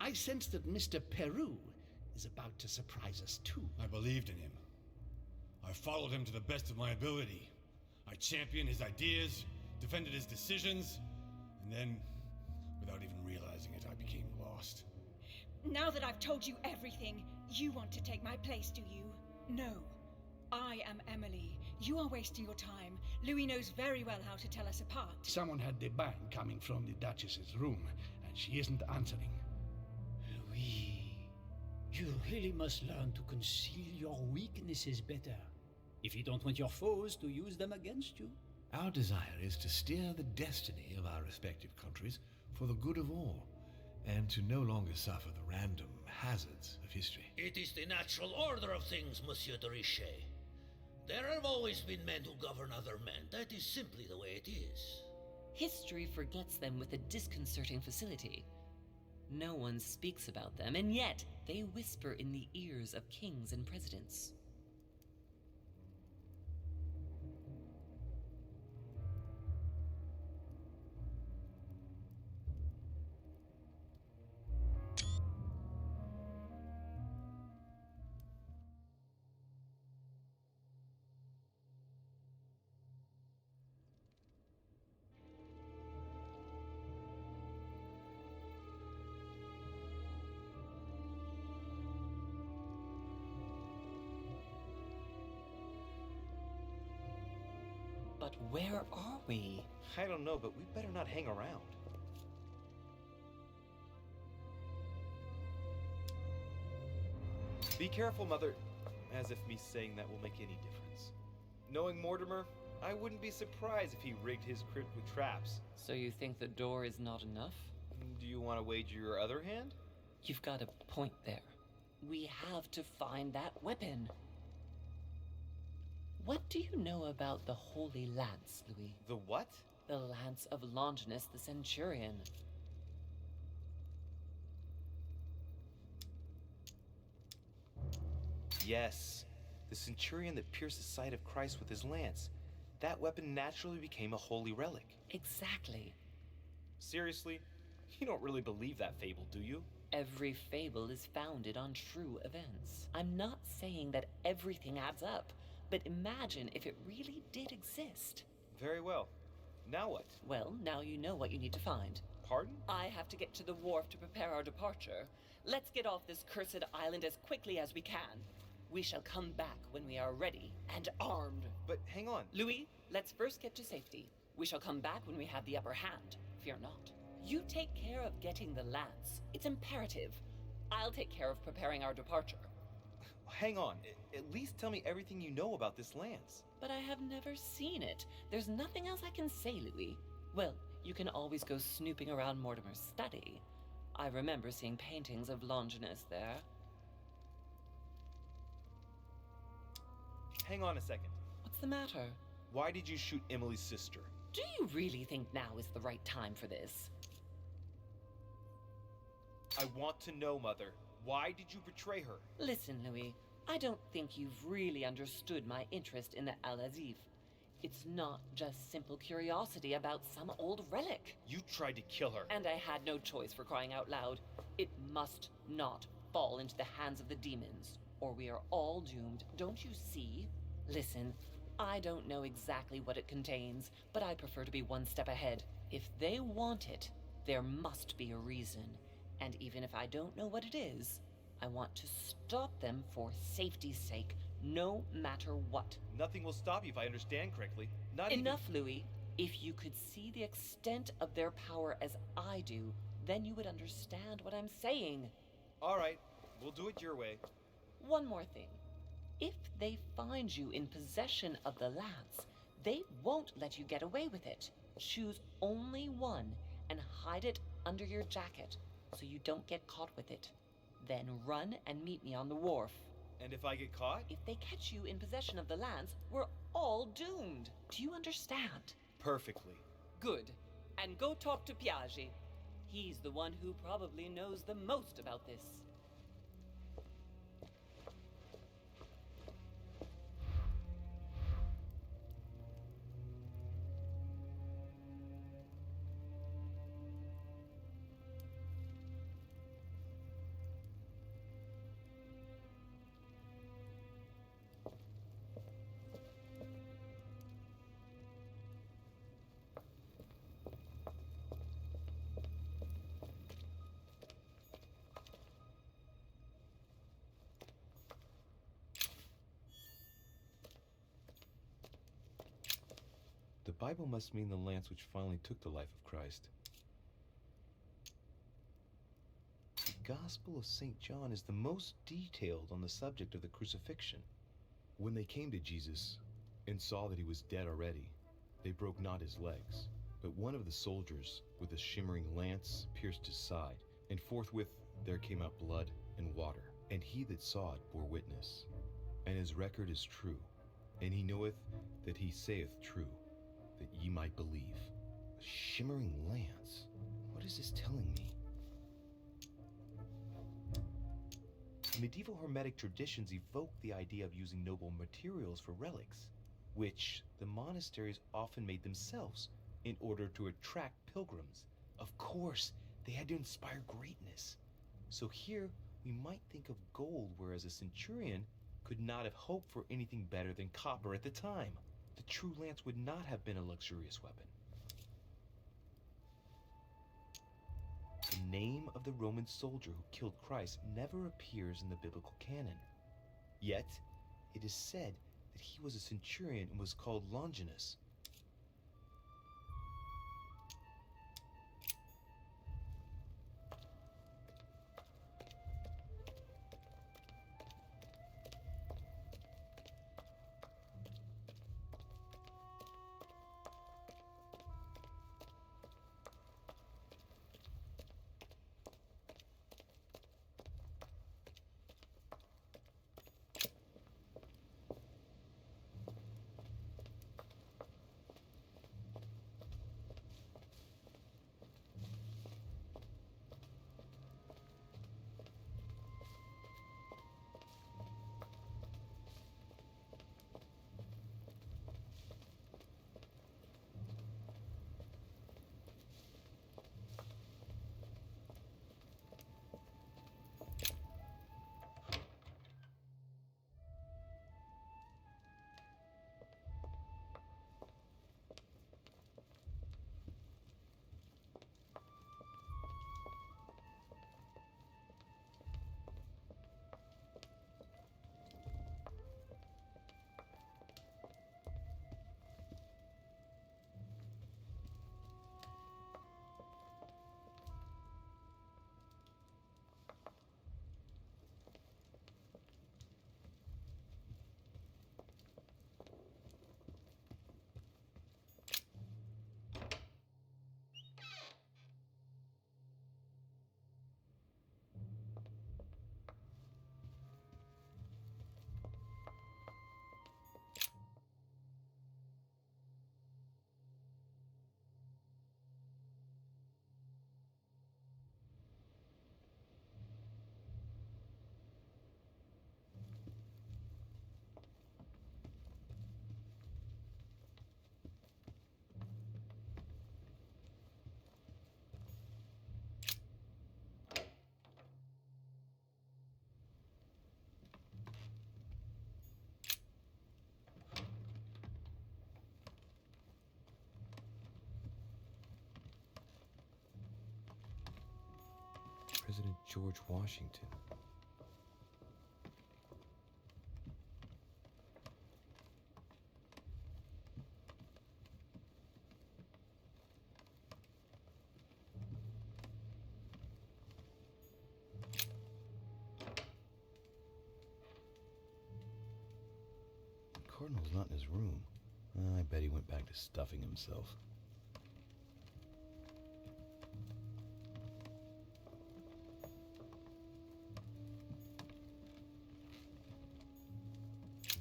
I sense that Mr. Peru is about to surprise us too. I believed in him. I followed him to the best of my ability. I championed his ideas, defended his decisions, and then, without even realizing it, I became lost. Now that I've told you everything, you want to take my place, do you? No. I am Emily. You are wasting your time. Louis knows very well how to tell us apart. Someone had the bang coming from the Duchess's room, and she isn't answering. Louis, you really must learn to conceal your weaknesses better, if you don't want your foes to use them against you. Our desire is to steer the destiny of our respective countries for the good of all, and to no longer suffer the random hazards of history. It is the natural order of things, Monsieur de Richet. There have always been men who govern other men. That is simply the way it is. History forgets them with a disconcerting facility. No one speaks about them, and yet they whisper in the ears of kings and presidents. But where are we? I don't know, but we better not hang around. Be careful, Mother. As if me saying that will make any difference. Knowing Mortimer, I wouldn't be surprised if he rigged his crypt with traps. So you think the door is not enough? Do you want to wager your other hand? You've got a point there. We have to find that weapon. What do you know about the Holy Lance, Louis? The what? The Lance of Longinus the Centurion. Yes, the centurion that pierced the side of Christ with his lance. That weapon naturally became a holy relic. Exactly. Seriously? You don't really believe that fable, do you? Every fable is founded on true events. I'm not saying that everything adds up, but imagine if it really did exist. Very well. Now what? Well, now you know what you need to find. Pardon? I have to get to the wharf to prepare our departure. Let's get off this cursed island as quickly as we can. We shall come back when we are ready and armed. But hang on. Louis, let's first get to safety. We shall come back when we have the upper hand. Fear not. You take care of getting the lance. It's imperative. I'll take care of preparing our departure. Hang on. At least tell me everything you know about this lance. But I have never seen it. There's nothing else I can say, Louis. Well, you can always go snooping around Mortimer's study. I remember seeing paintings of Longinus there. Hang on a second. What's the matter? Why did you shoot Emily's sister? Do you really think now is the right time for this? I want to know, Mother. Why did you betray her? Listen, Louis, I don't think you've really understood my interest in the Al-Azif. It's not just simple curiosity about some old relic. You tried to kill her. And I had no choice, for crying out loud. It must not fall into the hands of the demons, or we are all doomed, don't you see? Listen, I don't know exactly what it contains, but I prefer to be one step ahead. If they want it, there must be a reason. And even if I don't know what it is, I want to stop them for safety's sake, no matter what. Nothing will stop you if I understand correctly. Not Enough, Louis. If you could see the extent of their power as I do, then you would understand what I'm saying. All right, we'll do it your way. One more thing. If they find you in possession of the lance, they won't let you get away with it. Choose only one and hide it under your jacket so you don't get caught with it. Then run and meet me on the wharf. And if I get caught? If they catch you in possession of the lance, we're all doomed. Do you understand? Perfectly. Good. And go talk to Piaggi. He's the one who probably knows the most about this. Bible must mean the lance which finally took the life of Christ. The Gospel of St. John is the most detailed on the subject of the crucifixion. When they came to Jesus and saw that he was dead already, they broke not his legs, but one of the soldiers with a shimmering lance pierced his side, and forthwith there came out blood and water. And he that saw it bore witness, and his record is true, and he knoweth that he saith true, that ye might believe. A shimmering lance? What is this telling me? Medieval Hermetic traditions evoke the idea of using noble materials for relics, which the monasteries often made themselves in order to attract pilgrims. Of course, they had to inspire greatness. So here, we might think of gold, whereas a centurion could not have hoped for anything better than copper at the time. The true lance would not have been a luxurious weapon. The name of the Roman soldier who killed Christ never appears in the biblical canon. Yet, it is said that he was a centurion and was called Longinus. President George Washington. The Cardinal's not in his room. I bet he went back to stuffing himself.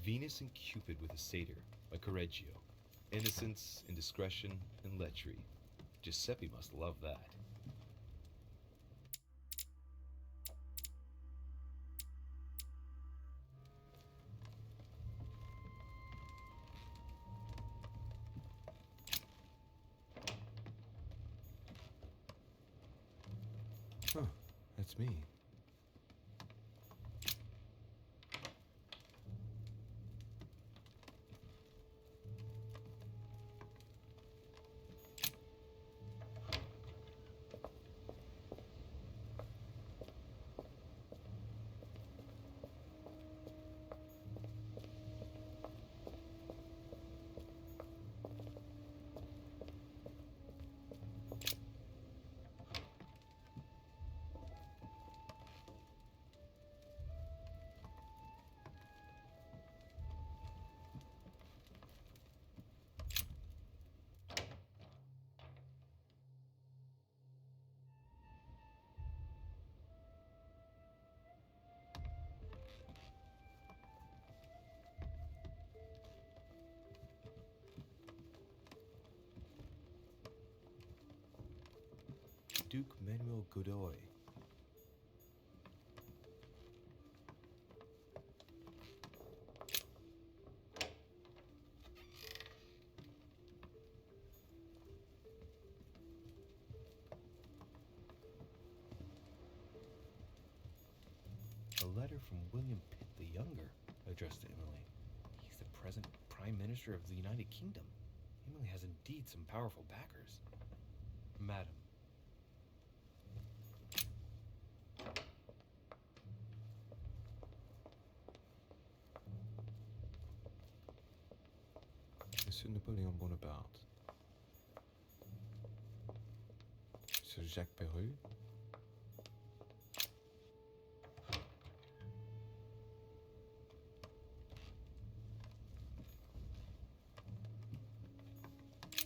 Venus and Cupid with a Satyr by Correggio. Innocence, indiscretion, and lechery. Giuseppe must love that. Huh, that's me. Duke Manuel Godoy. A letter from William Pitt the Younger, addressed to Emily. He's the present Prime Minister of the United Kingdom. Emily has indeed some powerful backers. Madam. Monsieur Napoléon Bonaparte. Monsieur Jacques Perru.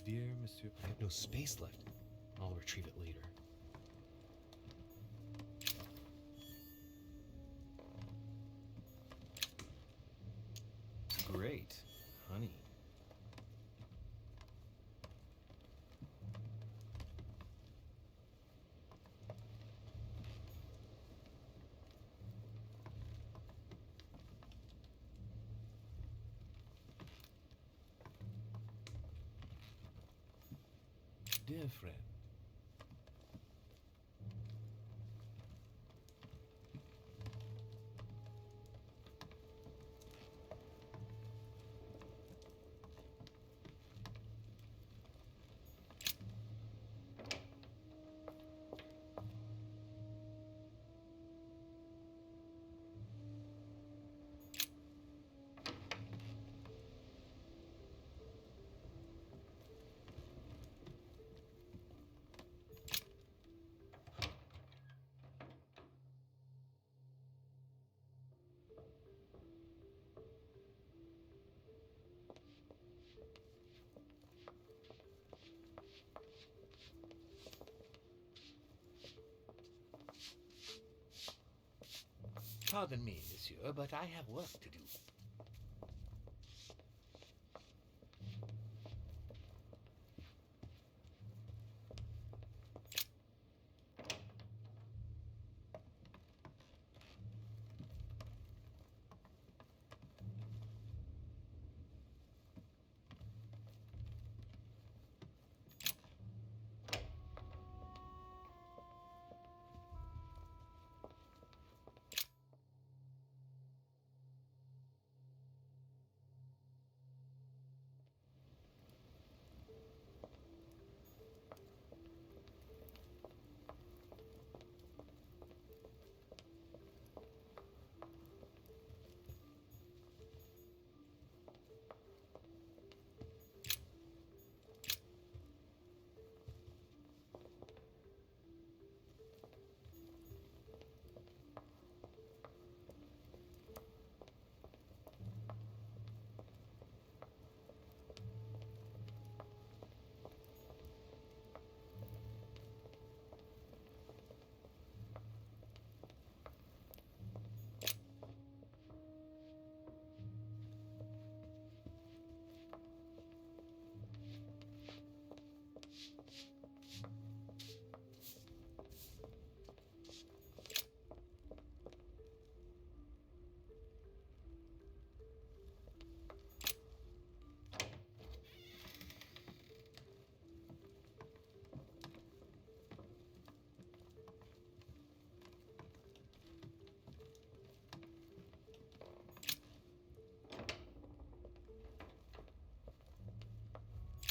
Dear Monsieur, I have no space left. I'll retrieve it later. Great, honey. Dear friend, Pardon me, monsieur, but I have work to do.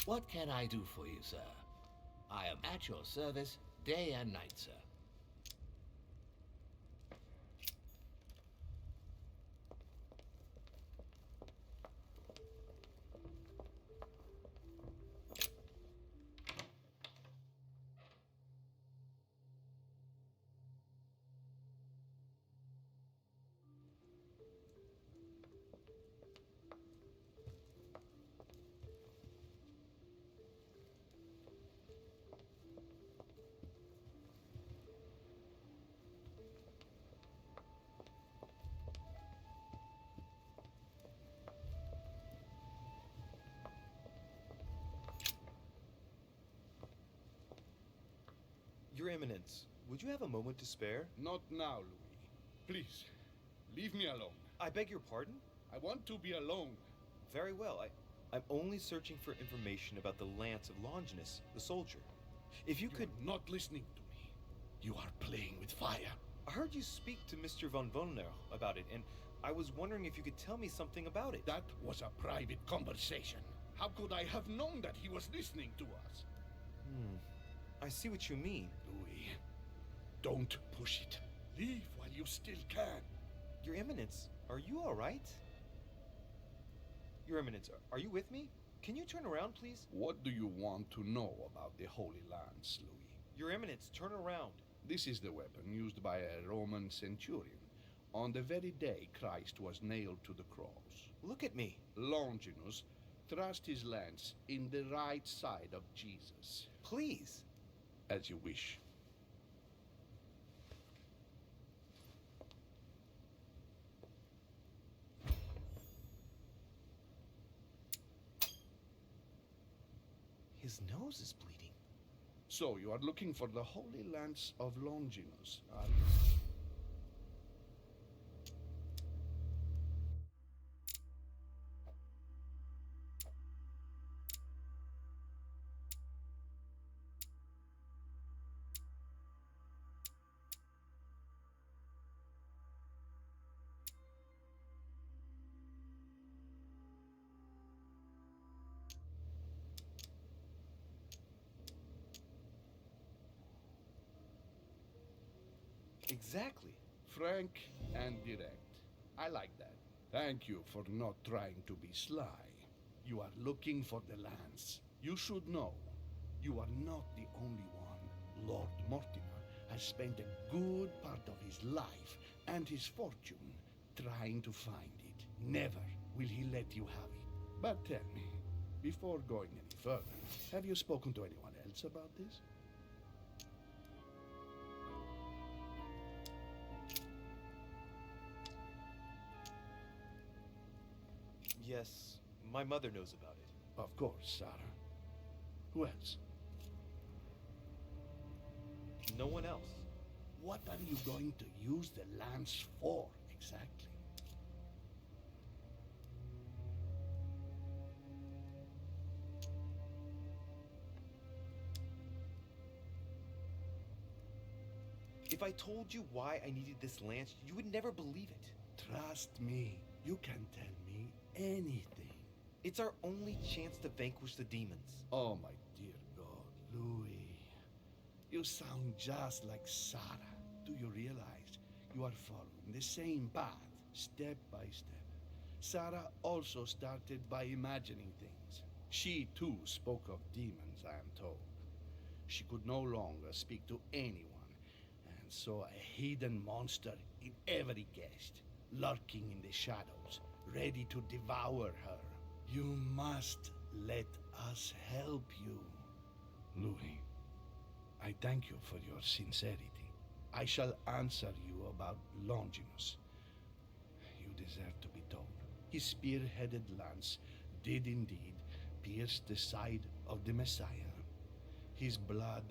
What can I do for you, sir? I am at your service day and night, sir. Your Eminence, would you have a moment to spare? Not now, Louis. Please, leave me alone. I beg your pardon? I want to be alone. Very well. I'm only searching for information about the lance of Longinus, the soldier. If you could... You're not listening to me. You are playing with fire. I heard you speak to Mr. von Wollner about it, and I was wondering if you could tell me something about it. That was a private conversation. How could I have known that he was listening to us? I see what you mean. Louis, don't push it. Leave while you still can. Your Eminence, are you all right? Your Eminence, are you with me? Can you turn around, please? What do you want to know about the Holy Lance, Louis? Your Eminence, turn around. This is the weapon used by a Roman centurion on the very day Christ was nailed to the cross. Look at me. Longinus thrust his lance in the right side of Jesus. Please. As you wish. His nose is bleeding. So you are looking for the Holy Lance of Longinus, are you? Exactly. Frank and direct. I like that. Thank you for not trying to be sly. You are looking for the lance. You should know, you are not the only one. Lord Mortimer has spent a good part of his life and his fortune trying to find it. Never will he let you have it. But tell me, before going any further, have you spoken to anyone else about this? Yes, my mother knows about it. Of course, Sarah. Who else? No one else. What are you going to use the lance for, exactly? If I told you why I needed this lance, you would never believe it. Trust me, you can tell me anything. It's our only chance to vanquish the demons. Oh, my dear God, Louis. You sound just like Sarah. Do you realize you are following the same path, step by step? Sarah also started by imagining things. She too spoke of demons, I am told. She could no longer speak to anyone, and saw a hidden monster in every guest, lurking in the shadows, ready to devour her. You must let us help you. Louis, I thank you for your sincerity. I shall answer you about Longinus. You deserve to be told. His spear-headed lance did indeed pierce the side of the Messiah. His blood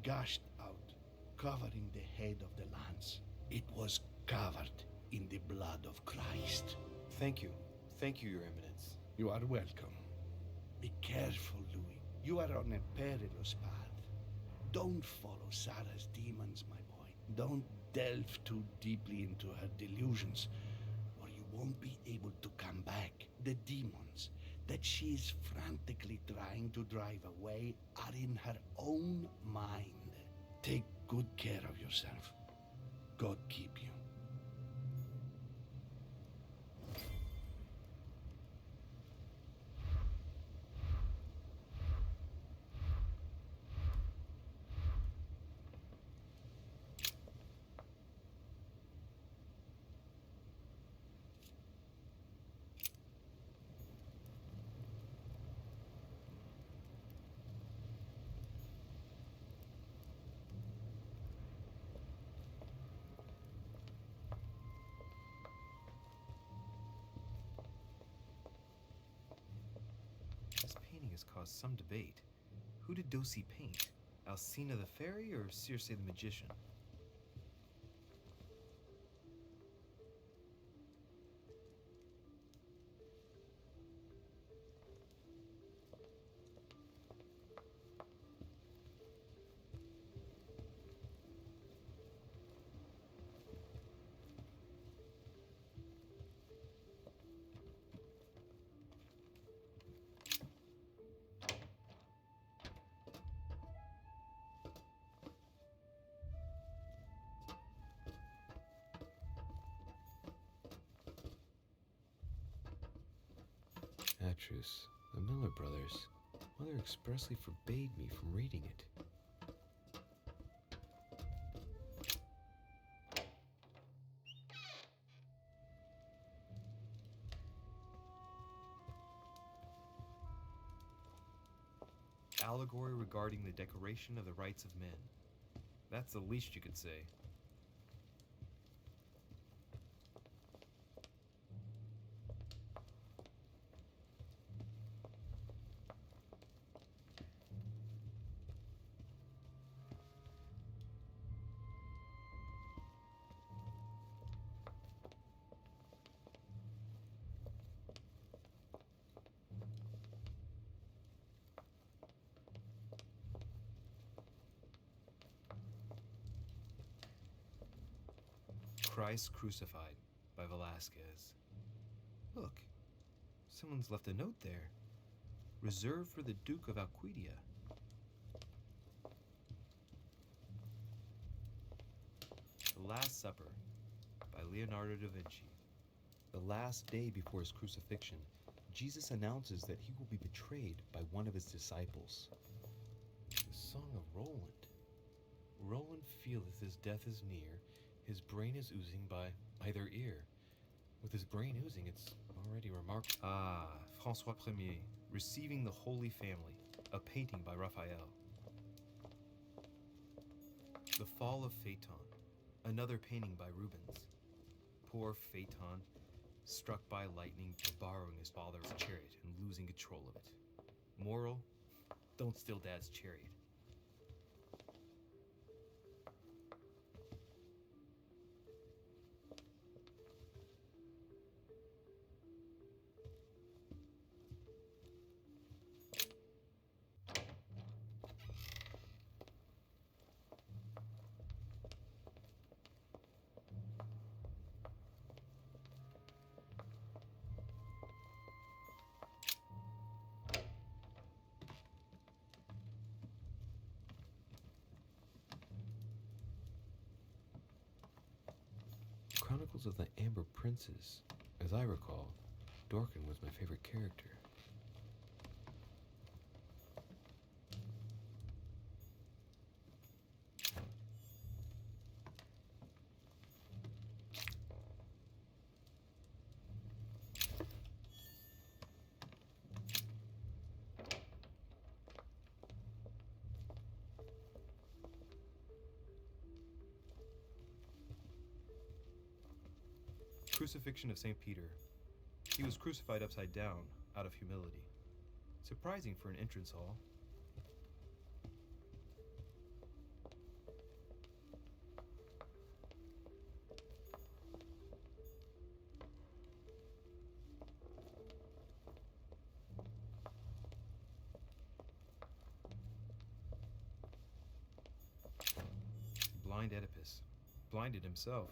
gushed out, covering the head of the lance. It was covered in the blood of Christ. Thank you. Thank you, Your Eminence. You are welcome. Be careful, Louis. You are on a perilous path. Don't follow Sarah's demons, my boy. Don't delve too deeply into her delusions, or you won't be able to come back. The demons that she is frantically trying to drive away are in her own mind. Take good care of yourself. God keep you. This painting has caused some debate. Who did Dosi paint? Alcina the fairy or Circe the magician? Atrus, the Miller brothers. Mother expressly forbade me from reading it. Allegory regarding the decoration of the rights of men. That's the least you could say. Christ Crucified by Velasquez. Look, someone's left a note there. Reserved for the Duke of Alquidia. The Last Supper by Leonardo da Vinci. The last day before his crucifixion, Jesus announces that he will be betrayed by one of his disciples. The Song of Roland. Roland feeleth his death is near. His brain is oozing by either ear. With his brain oozing, it's already remarkable. Ah, François Ier, Receiving the Holy Family, a painting by Raphael. The Fall of Phaeton, another painting by Rubens. Poor Phaeton, struck by lightning for borrowing his father's chariot and losing control of it. Moral, don't steal Dad's chariot. Chronicles of the Amber Princes. As I recall, Dorkin was my favorite character. Crucifixion of St. Peter. He was crucified upside down, out of humility. Surprising for an entrance hall. Blind Oedipus. Blinded himself.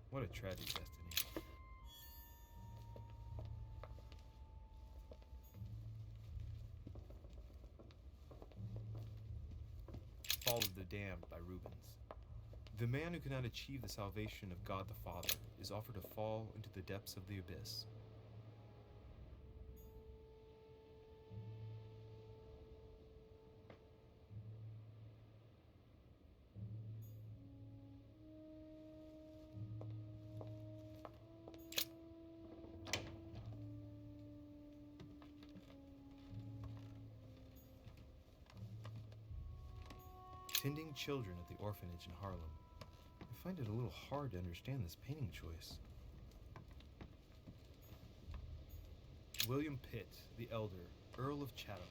What a tragic destiny. Fall of the Damned by Rubens. The man who cannot achieve the salvation of God the Father is offered to fall into the depths of the abyss. Tending children at the orphanage in Harlem. I find it a little hard to understand this painting choice. William Pitt, the elder, Earl of Chatham.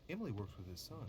Emily works with his son.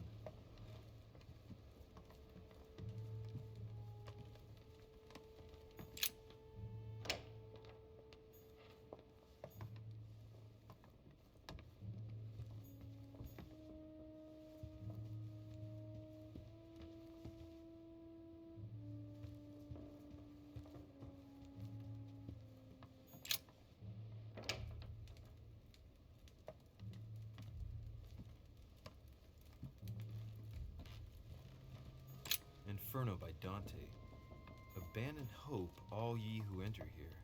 Inferno by Dante. Abandon hope, all ye who enter here.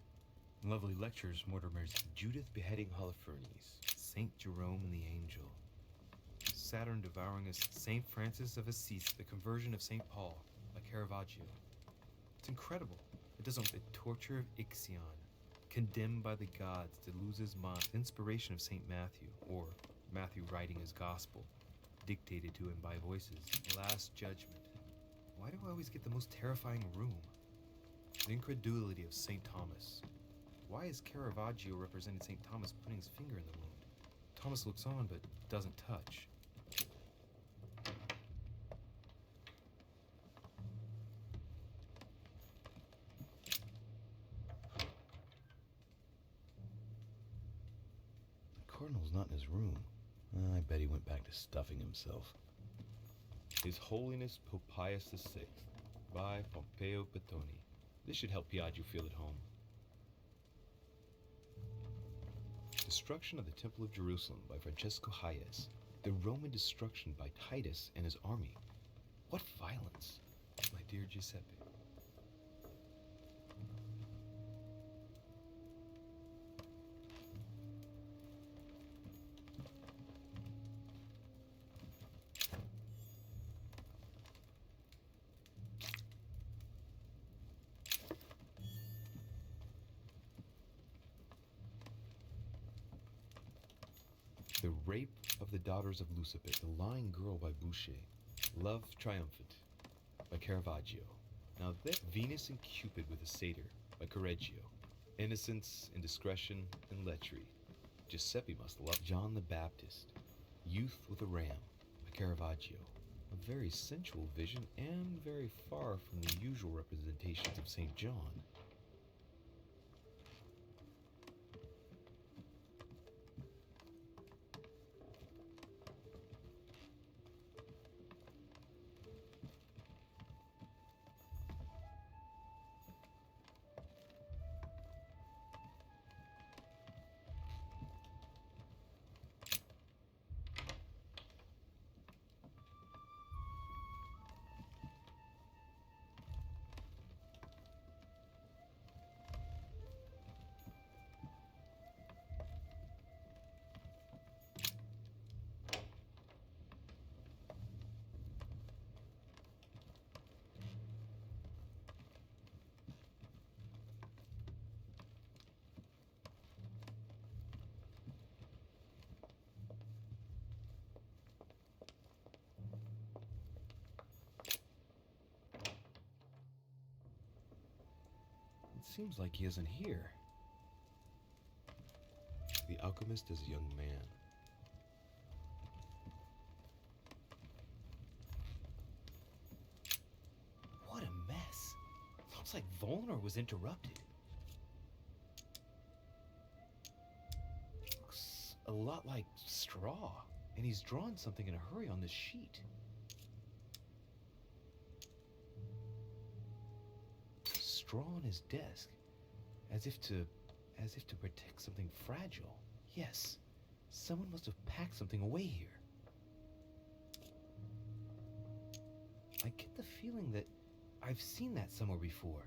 Lovely lectures, Mortimer's. Judith beheading Holofernes. Saint Jerome and the Angel. Saturn devouring us. Saint Francis of Assisi. The conversion of Saint Paul by Caravaggio. It's incredible. It doesn't. The torture of Ixion. Condemned by the gods to lose his mind. The inspiration of Saint Matthew, or Matthew writing his gospel, dictated to him by voices. The Last Judgment. Why do I always get the most terrifying room? The incredulity of Saint Thomas. Why is Caravaggio representing Saint Thomas putting his finger in the wound? Thomas looks on but doesn't touch. The Cardinal's not in his room. I bet he went back to stuffing himself. His Holiness Pope Pius VI by Pompeo Petoni. This should help Piaggio feel at home. Destruction of the Temple of Jerusalem by Francesco Hayez. The Roman destruction by Titus and his army. What violence! My dear Giuseppe. The Rape of the Daughters of Lucifer, The Lying Girl by Boucher, Love Triumphant by Caravaggio. Now that Venus and Cupid with a Satyr by Correggio, Innocence, Indiscretion, and Lechery. Giuseppe must love John the Baptist, Youth with a Ram by Caravaggio. A very sensual vision and very far from the usual representations of St. John. Seems like he isn't here. The alchemist is a young man. What a mess. Looks like Volnor was interrupted. Looks a lot like straw, and he's drawn something in a hurry on this sheet. Straw on his desk, as if to protect something fragile. Yes, someone must have packed something away here. I get the feeling that I've seen that somewhere before.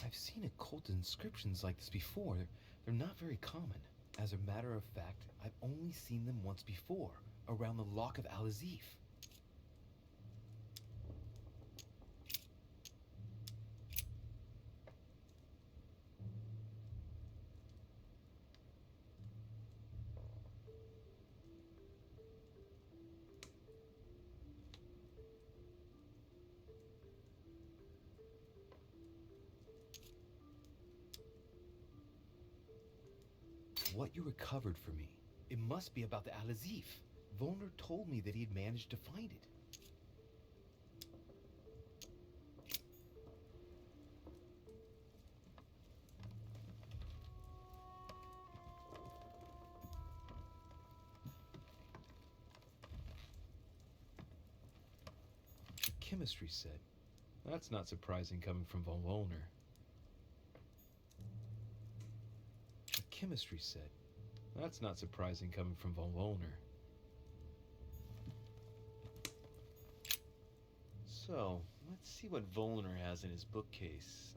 I've seen occult inscriptions like this before. They're not very common. As a matter of fact, I've only seen them once before, around the Lock of Al-Azif. What you recovered for me. It must be about the Al-Azif. Volnor told me that he had managed to find it. The chemistry set. That's not surprising coming from von Volnor. Chemistry set. That's not surprising coming from von Volnor. So, let's see what Volner has in his bookcase.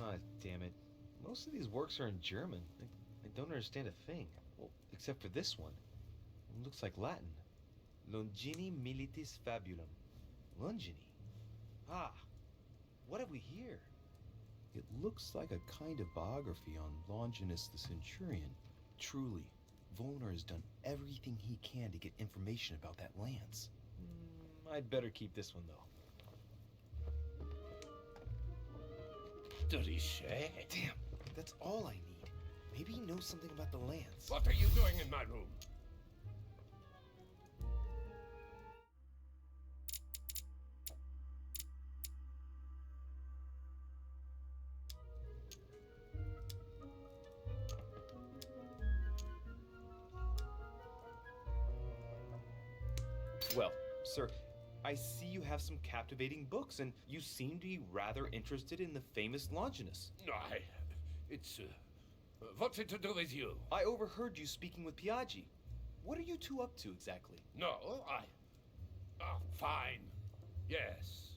Ah, damn it. Most of these works are in German. I don't understand a thing. Well, except for this one. It looks like Latin. Longini militis fabulum. Longini? Ah, what have we here? It looks like a kind of biography on Longinus the Centurion. Truly, Volner has done everything he can to get information about that lance. I'd better keep this one, though. Richet? Damn, that's all I need. Maybe he knows something about the lance. What are you doing in my room? Well, sir, I see you have some captivating books, and you seem to be rather interested in the famous Longinus. It's, what's it to do with you? I overheard you speaking with Piaggi. What are you two up to exactly? No, fine. Yes.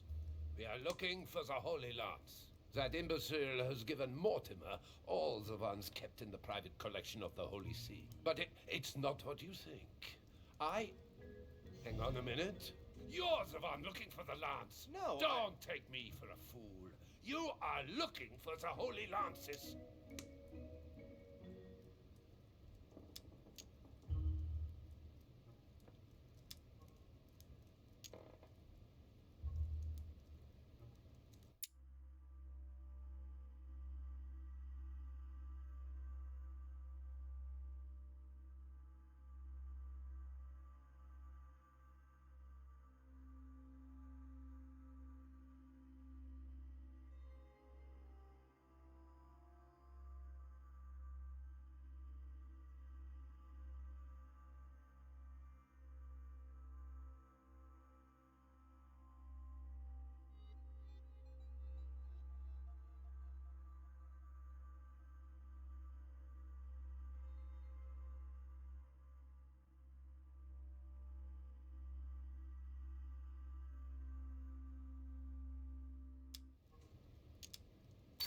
We are looking for the Holy Lance. That imbecile has given Mortimer all the ones kept in the private collection of the Holy See. But it's not what you think. Hang on a minute. You're the one looking for the lance. No, Don't take me for a fool. You are looking for the Holy Lances.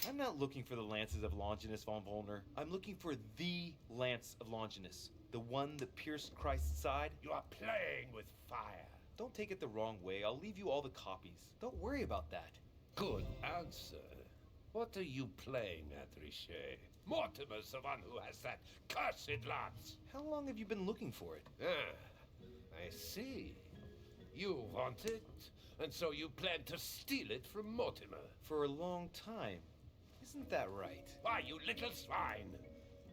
I'm not looking for the lances of Longinus von Volner. I'm looking for the lance of Longinus. The one that pierced Christ's side. You are playing with fire. Don't take it the wrong way. I'll leave you all the copies. Don't worry about that. Good answer. What are you playing at, Richet? Mortimer's the one who has that cursed lance. How long have you been looking for it? I see. You want it, and so you plan to steal it from Mortimer. For a long time. Isn't that right? Why, you little swine!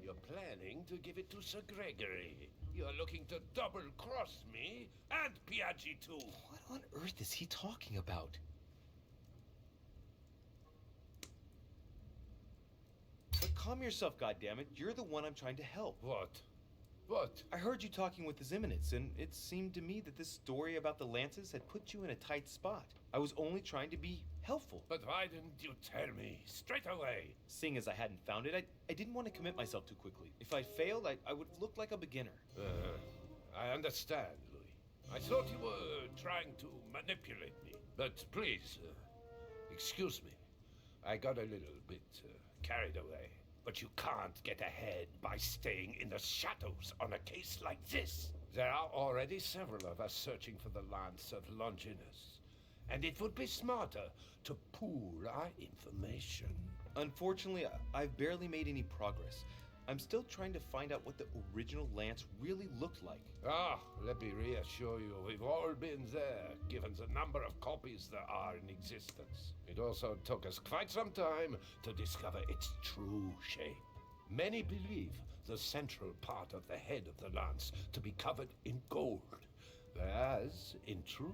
You're planning to give it to Sir Gregory. You're looking to double-cross me and Piaggi too. What on earth is he talking about? But calm yourself, goddammit. You're the one I'm trying to help. What? What? I heard you talking with His Eminence, and it seemed to me that this story about the lances had put you in a tight spot. I was only trying to be helpful. But why didn't you tell me straight away? Seeing as I hadn't found it, I didn't want to commit myself too quickly. If I failed, I would have looked like a beginner. I understand, Louis. I thought you were trying to manipulate me. But please, excuse me. I got a little bit carried away. But you can't get ahead by staying in the shadows on a case like this. There are already several of us searching for the lance of Longinus. And it would be smarter to pool our information. Unfortunately, I've barely made any progress. I'm still trying to find out what the original lance really looked like. Let me reassure you, we've all been there, given the number of copies there are in existence. It also took us quite some time to discover its true shape. Many believe the central part of the head of the lance to be covered in gold, whereas, in truth,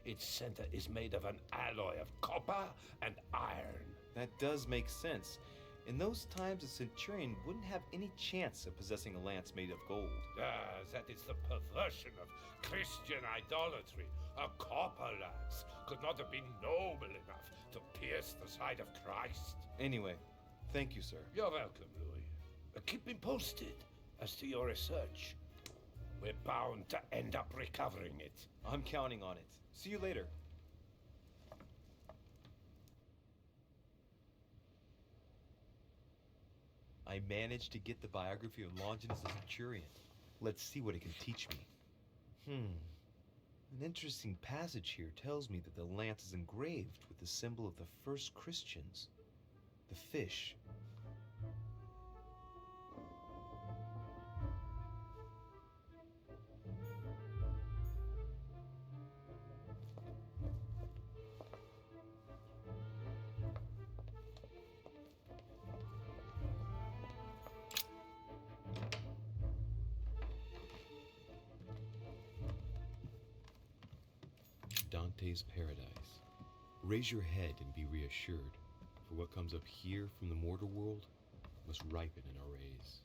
its center is made of an alloy of copper and iron. That does make sense. In those times, a centurion wouldn't have any chance of possessing a lance made of gold. That is the perversion of Christian idolatry. A copper lance could not have been noble enough to pierce the side of Christ. Anyway, thank you, sir. You're welcome, Louis. Keep me posted as to your research. we're bound to end up recovering it. I'm counting on it. See you later. I managed to get the biography of Longinus the Centurion. Let's see what it can teach me. An interesting passage here tells me that the lance is engraved with the symbol of the first Christians, the fish. Dante's Paradise. Raise your head and be reassured, for what comes up here from the mortal world must ripen in our rays.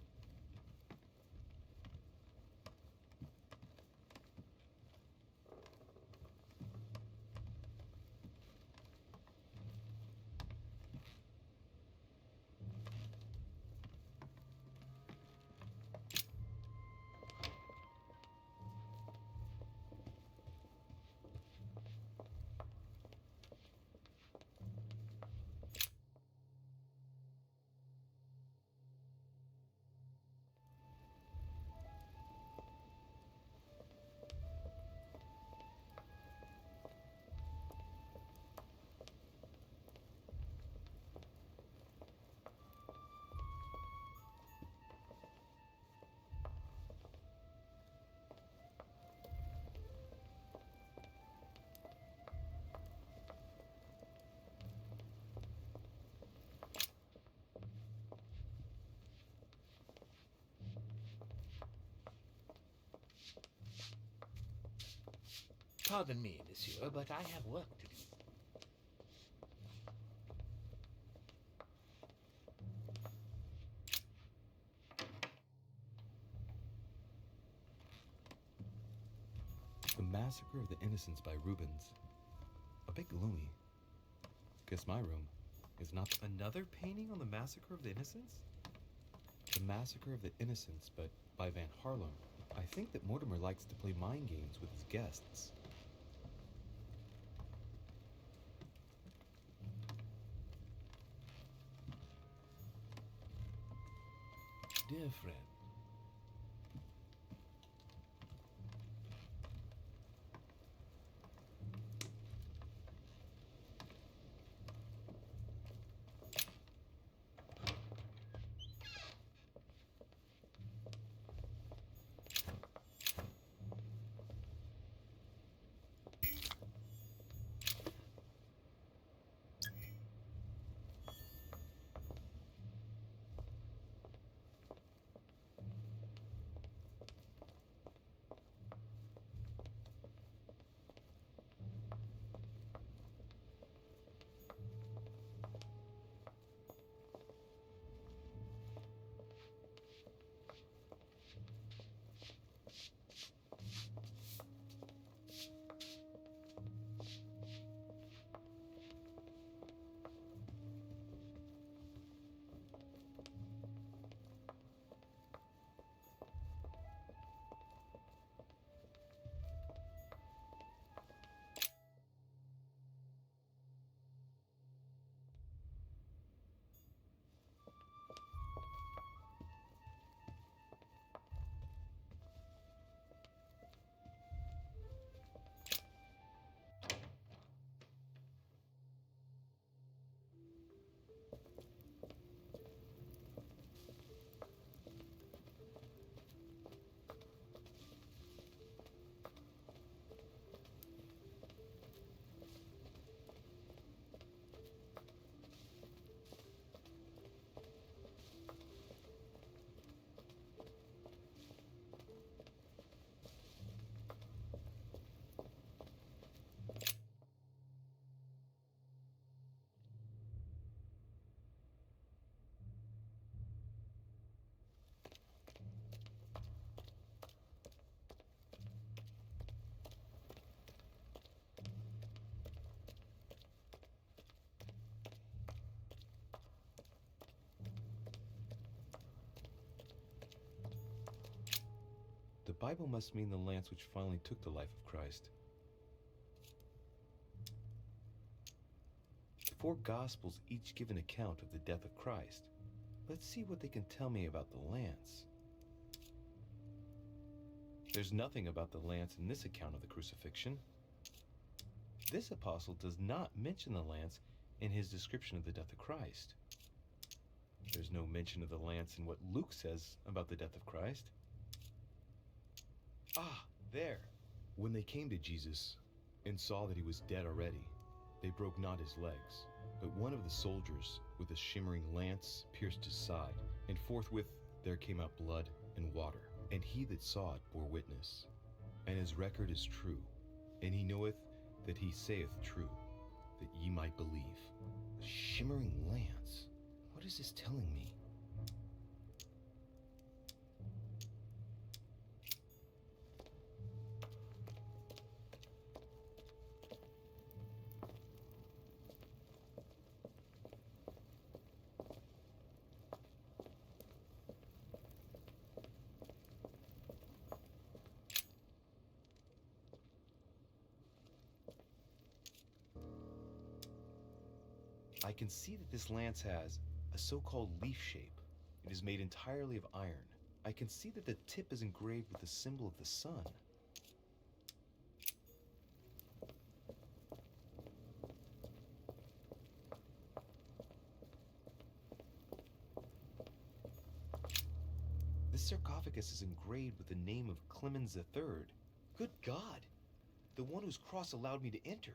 Pardon me, monsieur, but I have work to do. The Massacre of the Innocents by Rubens. A bit gloomy. Guess my room is not another painting on the Massacre of the Innocents? The Massacre of the Innocents, but by Van Harlem. I think that Mortimer likes to play mind games with his guests. Dear friend, Bible must mean the lance which finally took the life of Christ. The four Gospels each give an account of the death of Christ. Let's see what they can tell me about the lance. There's nothing about the lance in this account of the crucifixion. This apostle does not mention the lance in his description of the death of Christ. There's no mention of the lance in what Luke says about the death of Christ. Ah, there. When they came to Jesus and saw that he was dead already, they broke not his legs, but one of the soldiers with a shimmering lance pierced his side, and forthwith there came out blood and water. And he that saw it bore witness, and his record is true, and he knoweth that he saith true, that ye might believe. A shimmering lance? What is this telling me? I can see that this lance has a so-called leaf shape. It is made entirely of iron. I can see that the tip is engraved with the symbol of the sun. This sarcophagus is engraved with the name of Clemens III. Good God! The one whose cross allowed me to enter.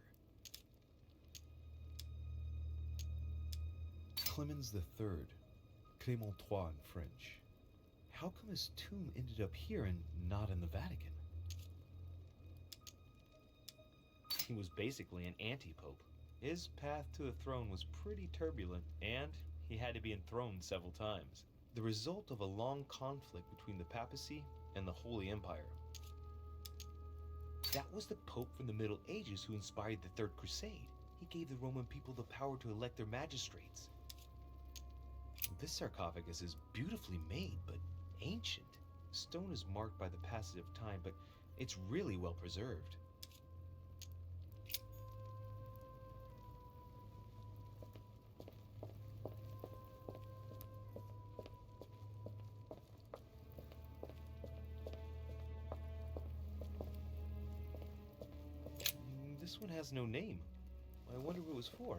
Clemens III, Clément III in French. How come his tomb ended up here and not in the Vatican? He was basically an anti-pope. His path to the throne was pretty turbulent, and he had to be enthroned several times. The result of a long conflict between the papacy and the Holy Empire. That was the pope from the Middle Ages who inspired the Third Crusade. He gave the Roman people the power to elect their magistrates. This sarcophagus is beautifully made, but ancient. The stone is marked by the passage of time, but it's really well preserved. This one has no name. I wonder what it was for.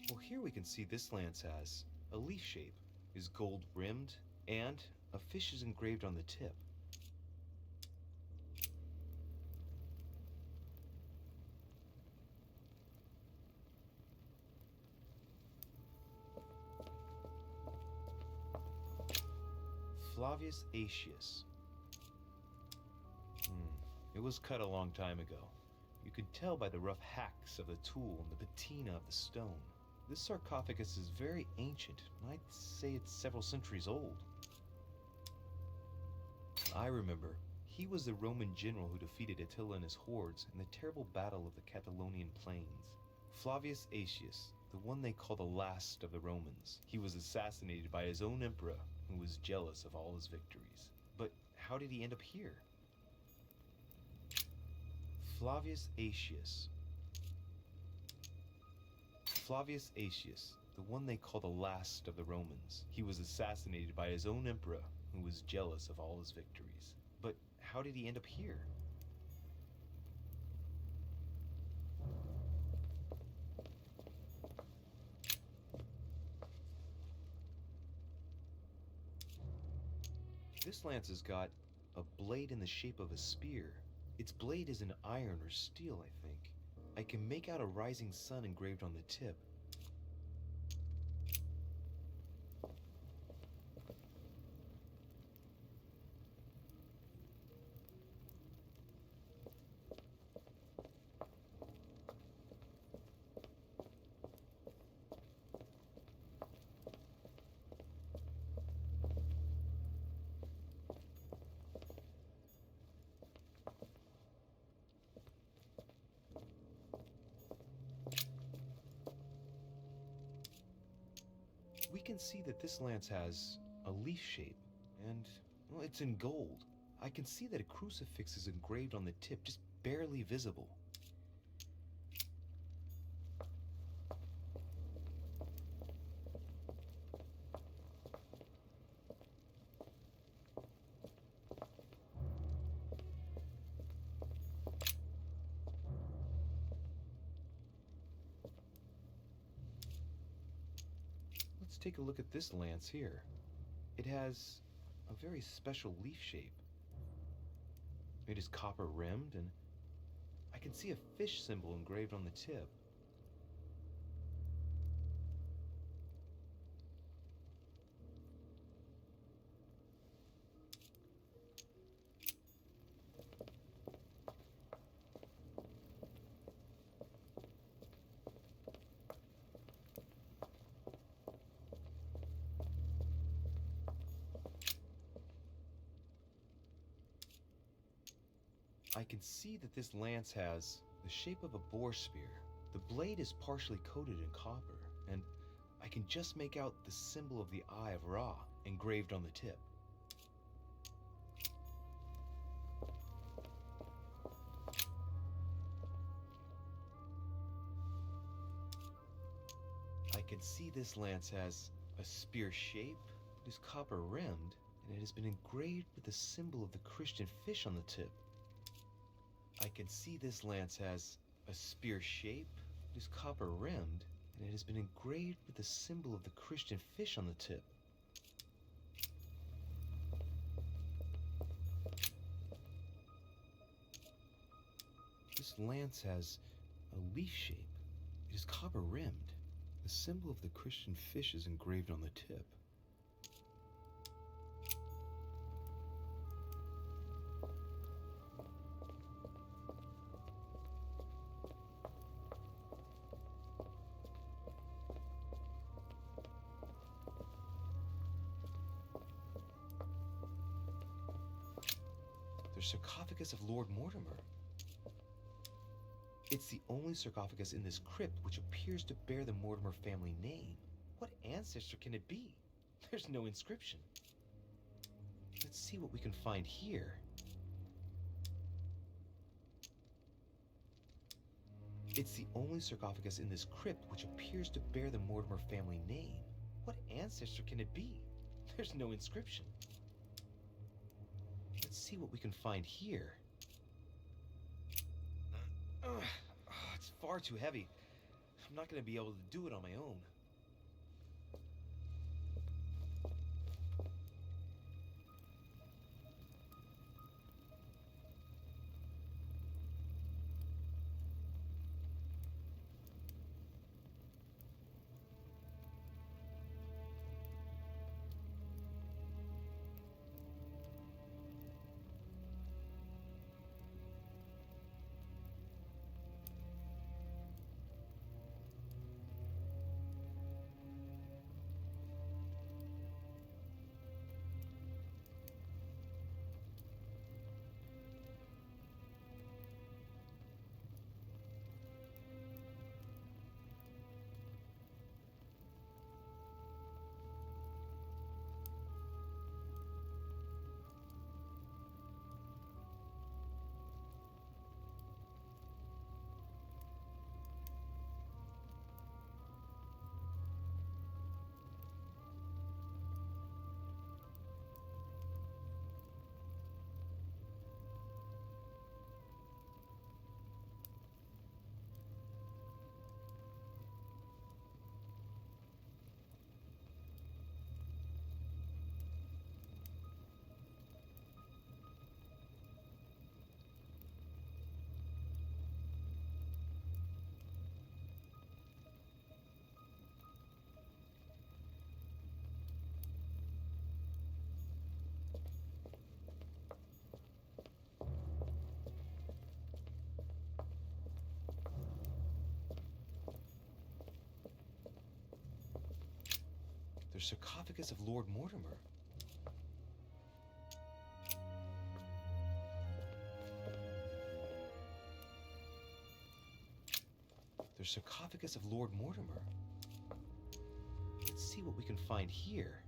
Well, here we can see this lance has a leaf shape, is gold rimmed, and a fish is engraved on the tip. Flavius Aetius. It was cut a long time ago. You could tell by the rough hacks of the tool and the patina of the stone. This sarcophagus is very ancient, and I'd say it's several centuries old. I remember He was the Roman general who defeated Attila and his hordes in the terrible battle of the Catalonian plains. Flavius Aetius, the one they call the last of the Romans. He was assassinated by his own emperor, who was jealous of all his victories. But how did he end up here? Flavius Aetius. Flavius Aetius, the one they call the last of the Romans. He was assassinated by his own emperor, who was jealous of all his victories. But how did he end up here? This lance has got a blade in the shape of a spear. Its blade is in iron or steel, I think. I can make out a rising sun engraved on the tip. We can see that this lance has a leaf shape, and, well, it's in gold. I can see that a crucifix is engraved on the tip, just barely visible. Let's take a look at this lance here. It has a very special leaf shape. It is copper rimmed, and I can see a fish symbol engraved on the tip. I can see that this lance has the shape of a boar spear. The blade is partially coated in copper, and I can just make out the symbol of the Eye of Ra engraved on the tip. I can see this lance has a spear shape, it is copper rimmed, and it has been engraved with the symbol of the Christian fish on the tip. I can see this lance has a spear shape, it is copper rimmed, and it has been engraved with the symbol of the Christian fish on the tip. This lance has a leaf shape, it is copper rimmed. The symbol of the Christian fish is engraved on the tip. The sarcophagus of Lord Mortimer. It's the only sarcophagus in this crypt which appears to bear the Mortimer family name. What ancestor can it be? There's no inscription. Let's see what we can find here. It's the only sarcophagus in this crypt which appears to bear the Mortimer family name. What ancestor can it be? There's no inscription. Let's see what we can find here. It's far too heavy. I'm not going to be able to do it on my own. The sarcophagus of Lord Mortimer. The sarcophagus of Lord Mortimer. Let's see what we can find here.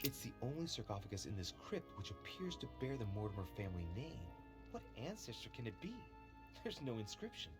It's the only sarcophagus in this crypt which appears to bear the Mortimer family name. What ancestor can it be? There's no inscription.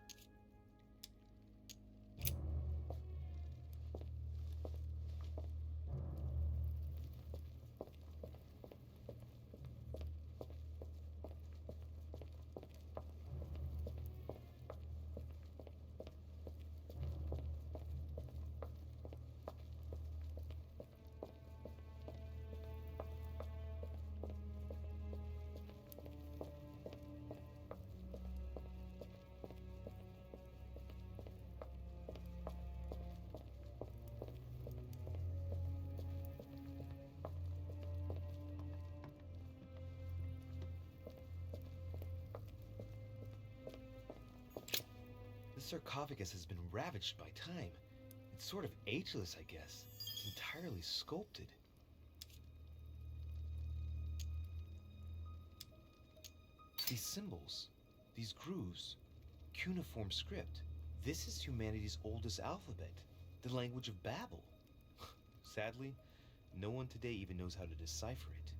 The sarcophagus has been ravaged by time. It's sort of ageless, I guess. It's entirely sculpted. These symbols, these grooves, cuneiform script. This is humanity's oldest alphabet, the language of Babel. Sadly, no one today even knows how to decipher it.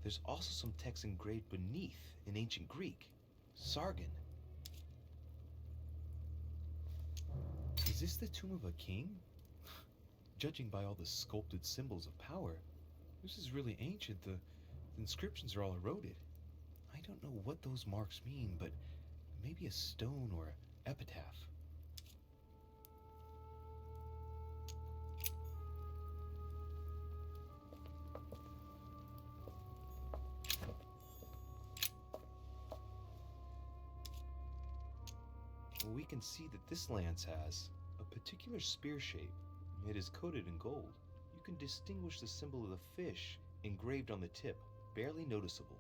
There's also some text engraved beneath in ancient Greek, Sargon. Is this the tomb of a king? Judging by all the sculpted symbols of power, this is really ancient. The inscriptions are all eroded. I don't know what those marks mean, but maybe a stone or epitaph. Well, we can see that this lance has a particular spear shape. It is coated in gold. You can distinguish the symbol of the fish engraved on the tip, barely noticeable.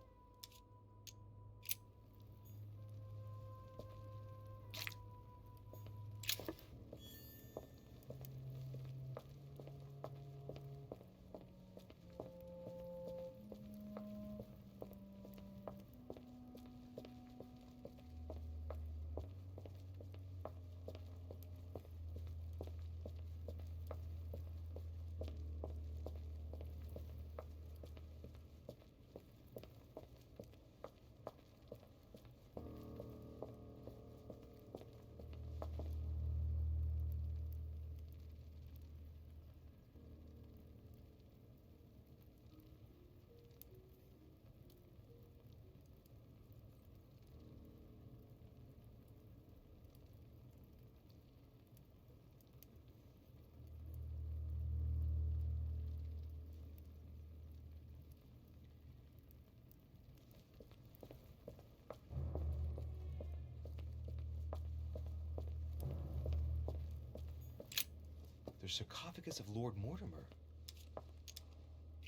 The sarcophagus of Lord Mortimer.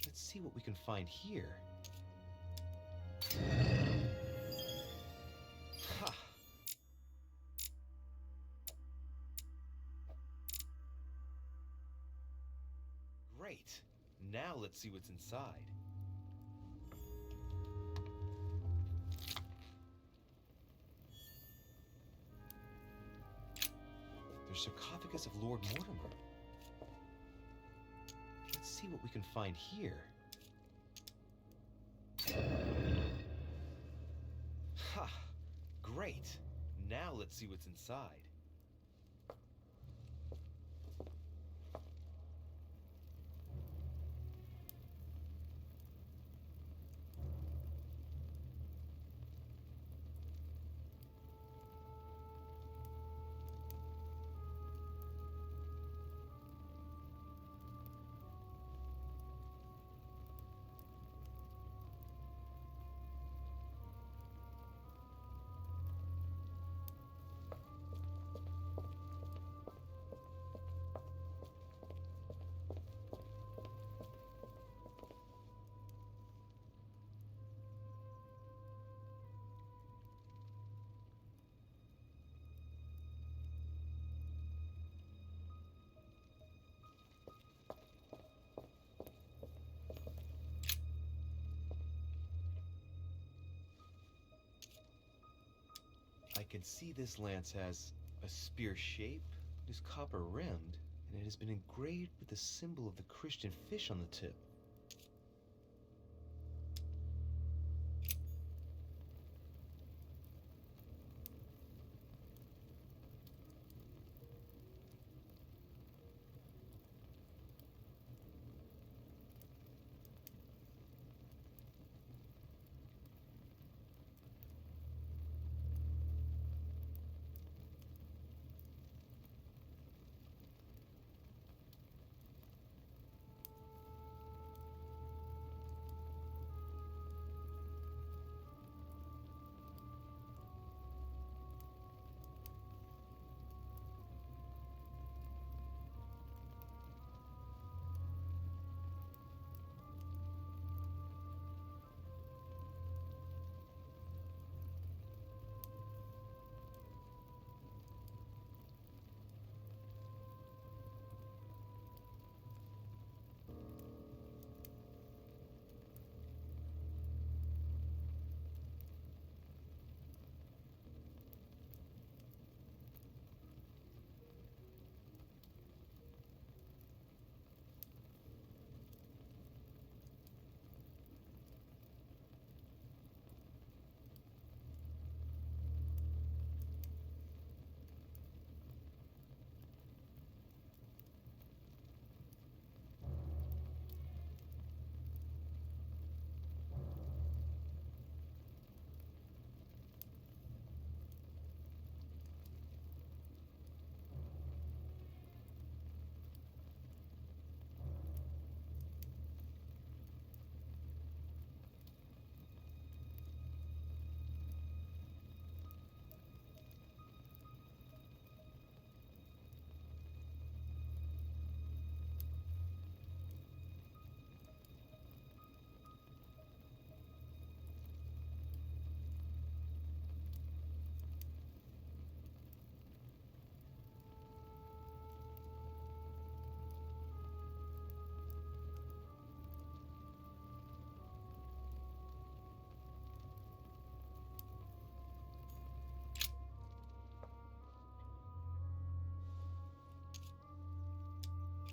Let's see what we can find here. Ha! Great. Now let's see what's inside. The sarcophagus of Lord Mortimer. Let's see what we can find here. Ha! Great. Now let's see what's inside. can see this lance has a spear shape, it is copper rimmed, and it has been engraved with the symbol of the Christian fish on the tip.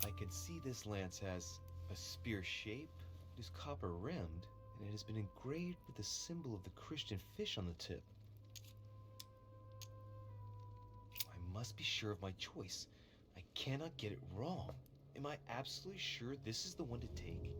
I can see this lance has a spear shape, it is copper rimmed, and it has been engraved with the symbol of the Christian fish on the tip. I must be sure of my choice. I cannot get it wrong. Am I absolutely sure this is the one to take?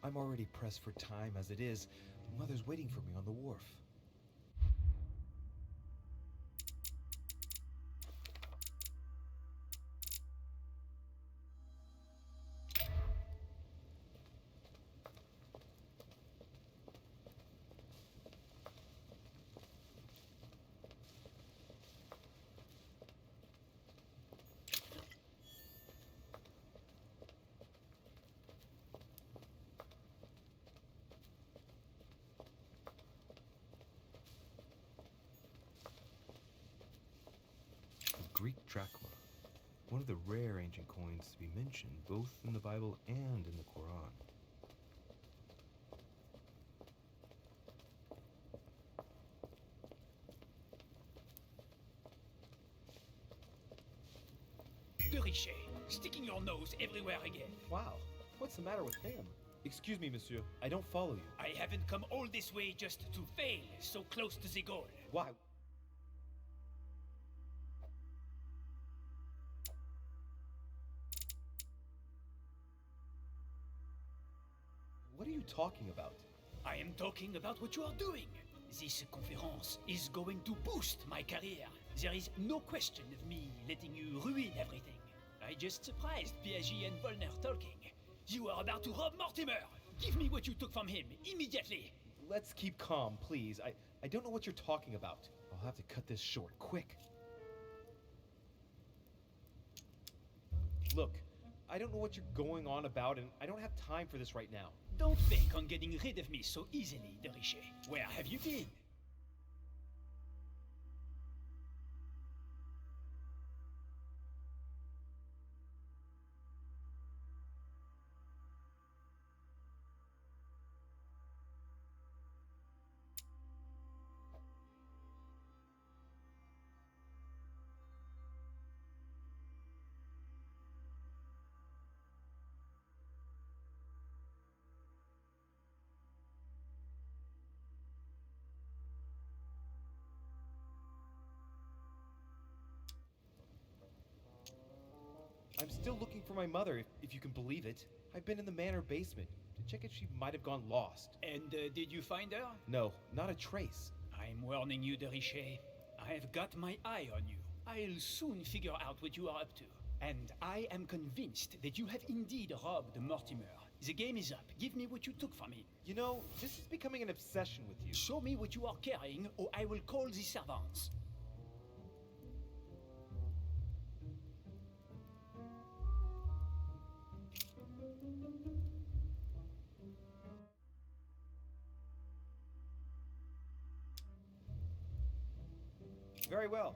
I'm already pressed for time as it is. Mother's waiting for me on the wharf. Greek drachma, one of the rare ancient coins to be mentioned both in the Bible and in the Quran. De Richet, sticking your nose everywhere again. Wow, what's the matter with him? Excuse me, monsieur. I don't follow you. I haven't come all this way just to fail so close to the goal. Why? What are you talking about? I am talking about what you are doing. This conference is going to boost my career. There is no question of me letting you ruin everything. I just surprised Piaget and Volner talking. You are about to rob Mortimer. Give me what you took from him, immediately. Let's keep calm, please. I don't know what you're talking about. I'll have to cut this short, quick. Look, I don't know what you're going on about, and I don't have time for this right now. Don't bank on getting rid of me so easily, De Richet. Where have you been? I'm still looking for my mother, if you can believe it. I've been in the manor basement to check if she might have gone lost. And did you find her? No, not a trace. I'm warning you, De Richet. I've got my eye on you. I'll soon figure out what you are up to. And I am convinced that you have indeed robbed Mortimer. The game is up. Give me what you took from him. You know, this is becoming an obsession with you. Show me what you are carrying, or I will call the servants. Very well.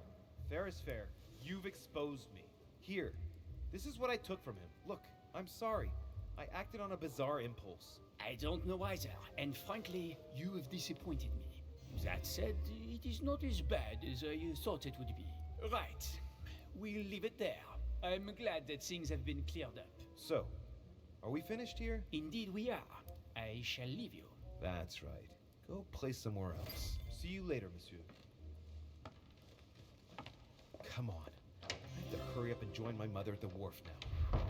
Fair is fair. You've exposed me. Here. This is what I took from him. Look, I'm sorry. I acted on a bizarre impulse. I don't know either, and frankly, you have disappointed me. That said, it is not as bad as I thought it would be. Right. We'll leave it there. I'm glad that things have been cleared up. So, are we finished here? Indeed we are. I shall leave you. That's right. Go play somewhere else. See you later, monsieur. Come on. I have to hurry up and join my mother at the wharf now.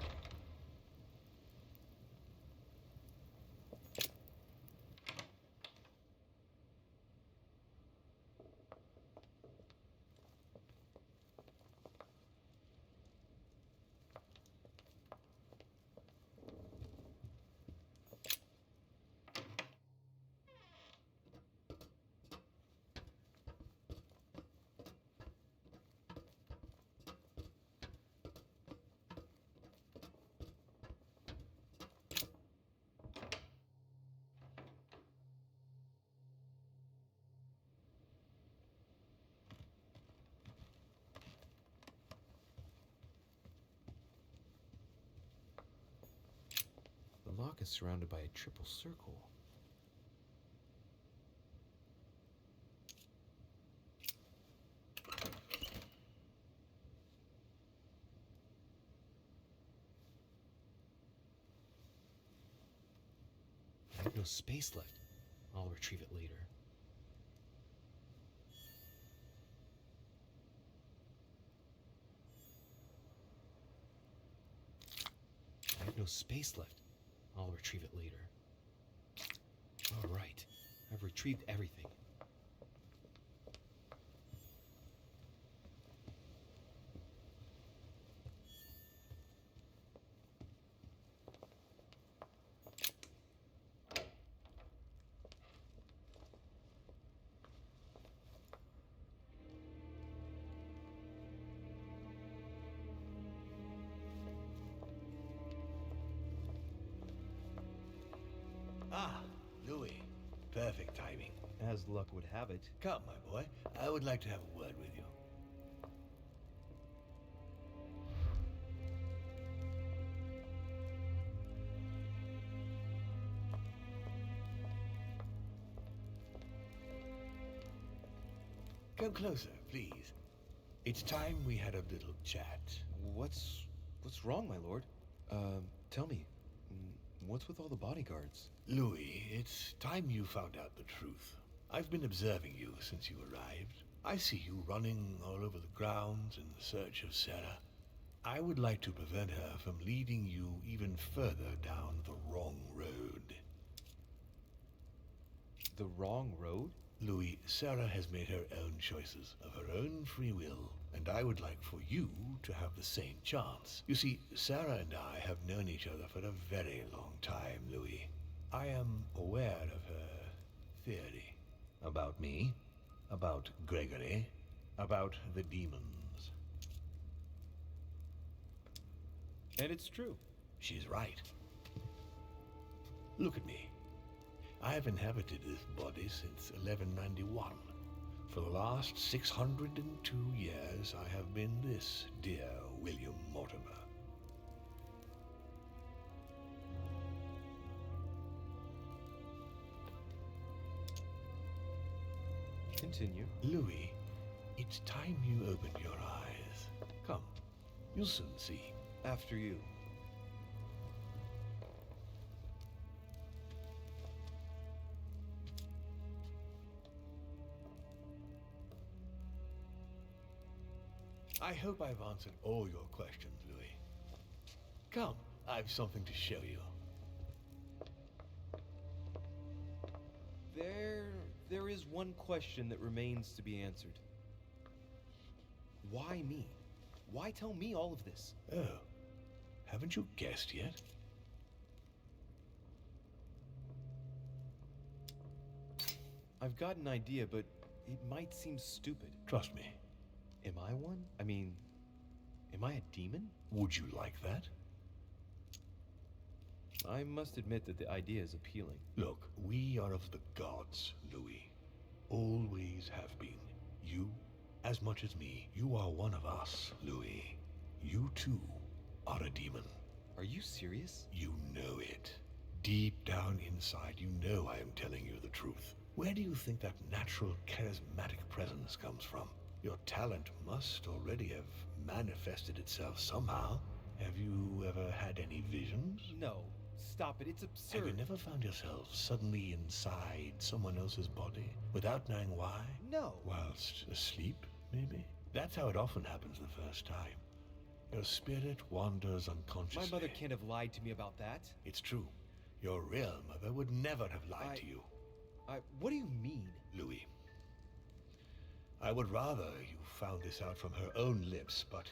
The lock is surrounded by a triple circle. I have no space left. I'll retrieve it later. I have no space left. I'll retrieve it later. All right. I've retrieved everything. Ah, Louis. Perfect timing. As luck would have it. Come, my boy. I would like to have a word with you. Come closer, please. It's time we had a little chat. What's wrong, my lord? Tell me, what's with all the bodyguards? Louis, it's time you found out the truth. I've been observing you since you arrived. I see you running all over the grounds in search of Sarah. I would like to prevent her from leading you even further down the wrong road. The wrong road? Louis, Sarah has made her own choices of her own free will, and I would like for you to have the same chance. You see, Sarah and I have known each other for a very long time, Louis. I am aware of her theory. About me, about Gregory, about the demons. And it's true. She's right. Look at me. I have inhabited this body since 1191. For the last 602 years, I have been this dear William Mortimer. Continue. Louis, it's time you opened your eyes. Come, you'll soon see. After you. I hope I've answered all your questions, Louis. Come, I've something to show you. There is one question that remains to be answered. Why me? Why tell me all of this? Oh, haven't you guessed yet? I've got an idea, but it might seem stupid. Trust me. Am I one? I mean, am I a demon? Would you like that? I must admit that the idea is appealing. Look, we are of the gods, Louis. Always have been. You, as much as me, you are one of us, Louis. You too are a demon. Are you serious? You know it. Deep down inside, you know I am telling you the truth. Where do you think that natural, charismatic presence comes from? Your talent must already have manifested itself somehow. Have you ever had any visions? No. Stop it. It's absurd. Have you never found yourself suddenly inside someone else's body without knowing why? No. Whilst asleep, maybe? That's how it often happens the first time. Your spirit wanders unconsciously. My mother can't have lied to me about that. It's true. Your real mother would never have lied to you. What do you mean? Louis, I would rather you found this out from her own lips, but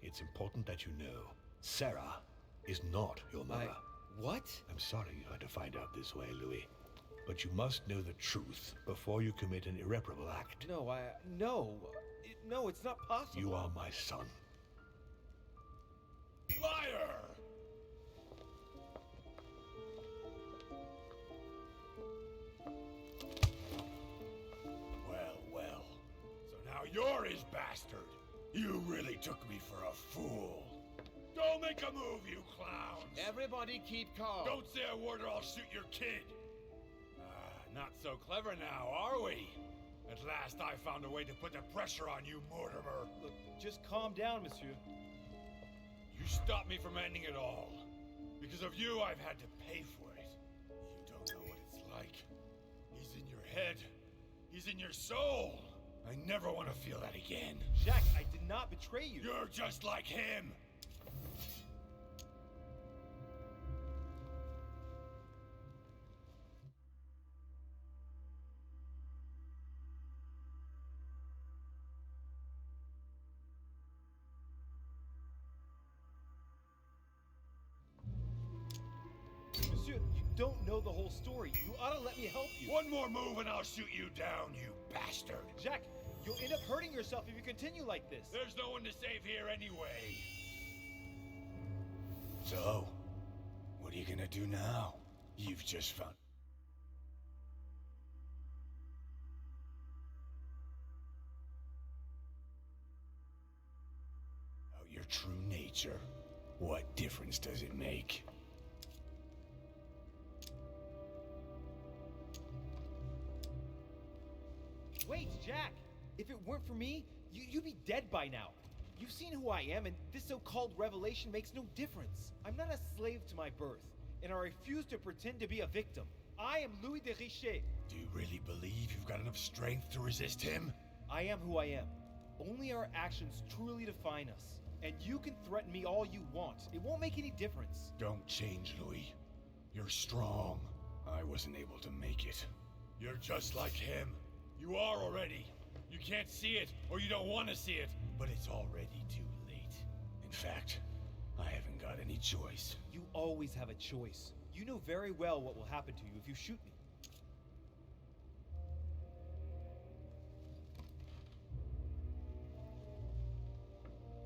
it's important that you know. Sarah is not your mother. What? I'm sorry you had to find out this way, Louis. But you must know the truth before you commit an irreparable act. No, no, it's not possible. You are my son. Liar! Well. So now you're his bastard. You really took me for a fool. Don't make a move, you clowns! Everybody keep calm. Don't say a word or I'll shoot your kid. Not so clever now, are we? At last I found a way to put the pressure on you, Mortimer. Look, just calm down, monsieur. You stopped me from ending it all. Because of you, I've had to pay for it. You don't know what it's like. He's in your head. He's in your soul. I never want to feel that again. Jacques, I did not betray you. You're just like him. Monsieur, you don't know the whole story. You ought to let me help you. One more move and I'll shoot you down, you bastard. Jacques, you'll end up hurting yourself if you continue like this. There's no one to save here anyway. So, what are you gonna do now? You've just found... out your true nature. What difference does it make? Wait, Jack! If it weren't for me, you'd be dead by now. You've seen who I am, and this so-called revelation makes no difference. I'm not a slave to my birth, and I refuse to pretend to be a victim. I am Louis de Richet. Do you really believe you've got enough strength to resist him? I am who I am. Only our actions truly define us. And you can threaten me all you want. It won't make any difference. Don't change, Louis. You're strong. I wasn't able to make it. You're just like him. You are already. You can't see it, or you don't want to see it, but it's already too late. In fact, I haven't got any choice. You always have a choice. You know very well what will happen to you if you shoot me.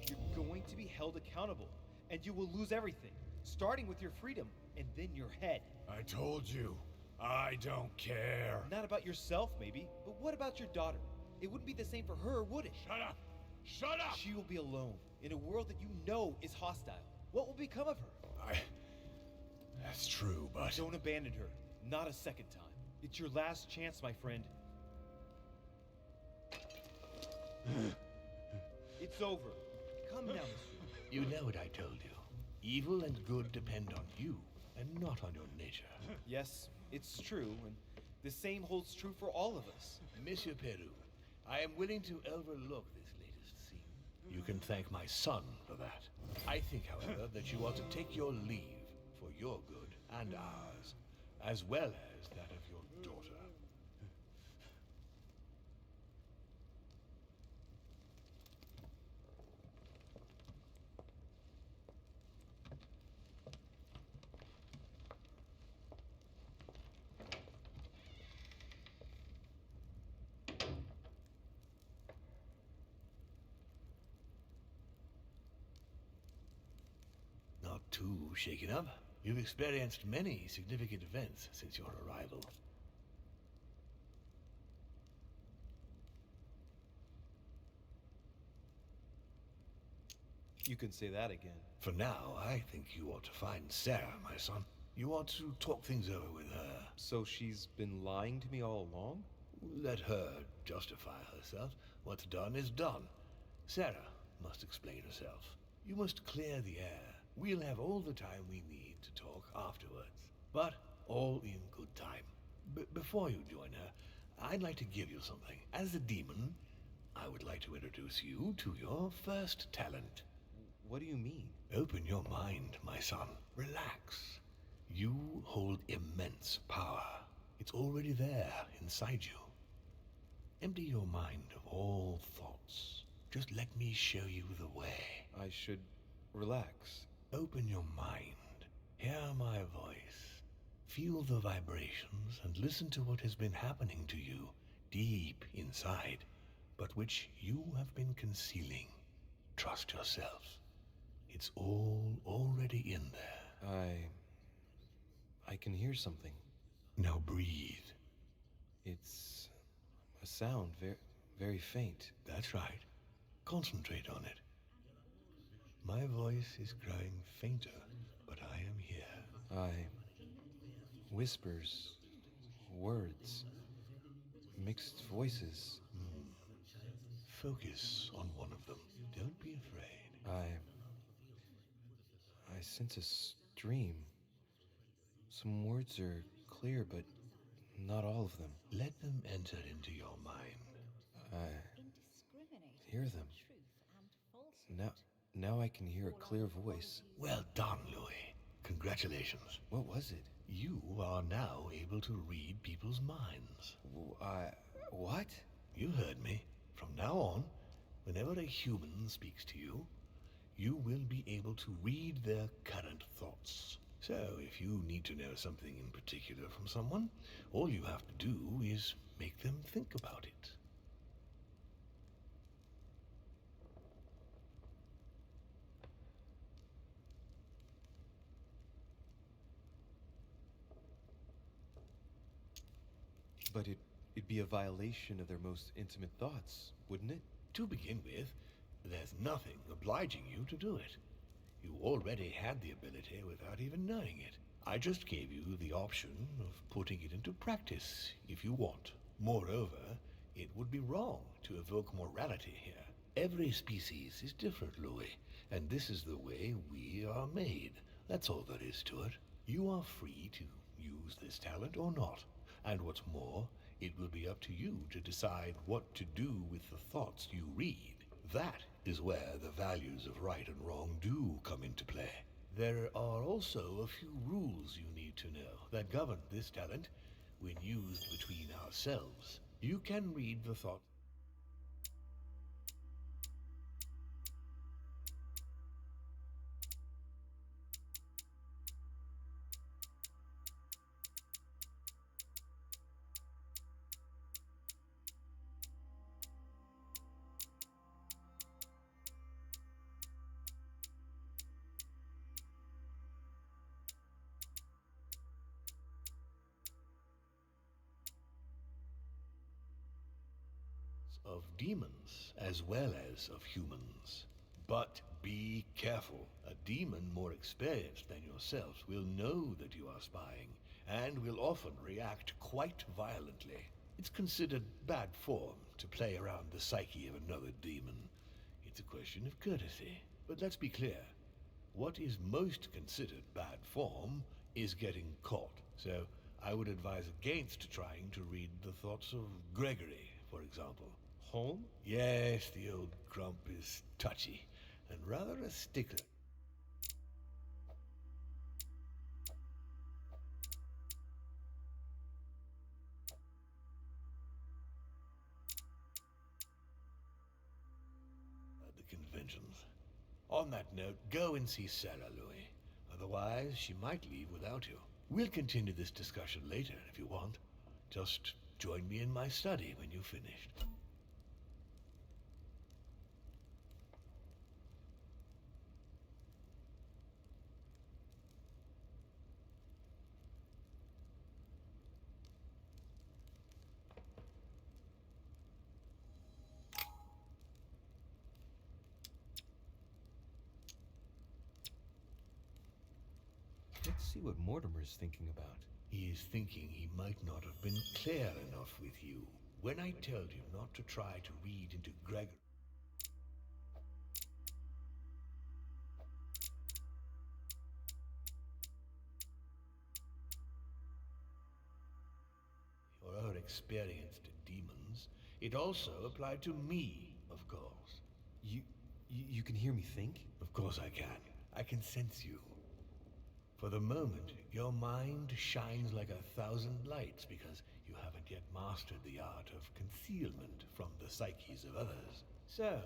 You're going to be held accountable, and you will lose everything, starting with your freedom, and then your head. I told you, I don't care. Not about yourself, maybe, but what about your daughter? It wouldn't be the same for her, would it? Shut up! Shut up! She will be alone, in a world that you know is hostile. What will become of her? That's true, but... Don't abandon her. Not a second time. It's your last chance, my friend. It's over. Come now, monsieur. You know what I told you. Evil and good depend on you, and not on your nature. Yes, it's true, and the same holds true for all of us. Monsieur Peru, I am willing to overlook this latest scene. You can thank my son for that. I think, however, that you ought to take your leave for your good and ours, as well as that of your daughter. Not too shaken up. You've experienced many significant events since your arrival. You can say that again. For now, I think you ought to find Sarah, my son. You ought to talk things over with her. So she's been lying to me all along? Let her justify herself. What's done is done. Sarah must explain herself. You must clear the air. We'll have all the time we need to talk afterwards. But all in good time. Before you join her, I'd like to give you something. As a demon, I would like to introduce you to your first talent. What do you mean? Open your mind, my son. Relax. You hold immense power. It's already there inside you. Empty your mind of all thoughts. Just let me show you the way. I should relax. Open your mind. Hear my voice. Feel the vibrations and listen to what has been happening to you deep inside, but which you have been concealing. Trust yourself. It's all already in there. I can hear something. Now breathe. It's a sound, very faint. That's right. Concentrate on it. My voice is growing fainter, but I am here. Whispers, words, mixed voices. Focus on one of them. Don't be afraid. I sense a stream. Some words are clear, but not all of them. Let them enter into your mind. I hear them. Now I can hear a clear voice. Well done, Louis. Congratulations. What was it? You are now able to read people's minds. What? You heard me. From now on, whenever a human speaks to you, you will be able to read their current thoughts. So, if you need to know something in particular from someone, all you have to do is make them think about it. But it'd be a violation of their most intimate thoughts, wouldn't it? To begin with, there's nothing obliging you to do it. You already had the ability without even knowing it. I just gave you the option of putting it into practice if you want. Moreover, It would be wrong to evoke morality here. Every species is different, Louis, and this is the way we are made. That's all there is to it. You are free to use this talent or not. And what's more, it will be up to you to decide what to do with the thoughts you read. That is where the values of right and wrong do come into play. There are also a few rules you need to know that govern this talent when used between ourselves. You can read the thought. Of demons as well as of humans. But be careful. A demon more experienced than yourself will know that you are spying and will often react quite violently. It's considered bad form to play around the psyche of another demon. It's a question of courtesy. But let's be clear. What is most considered bad form is getting caught. So I would advise against trying to read the thoughts of Gregory, for example. Home? Yes, the old grump is touchy, and rather a stickler. At the conventions. On that note, go and see Sarah, Louis. Otherwise, she might leave without you. We'll continue this discussion later if you want. Just join me in my study when you've finished. Let's see what Mortimer's thinking about. He is thinking he might not have been clear enough with you. When I told you not to try to read into Gregory... your experienced demons, it also applied to me, of course. You can hear me think? Of course I can. I can sense you. For the moment, your mind shines like 1,000 lights because you haven't yet mastered the art of concealment from the psyches of others. So,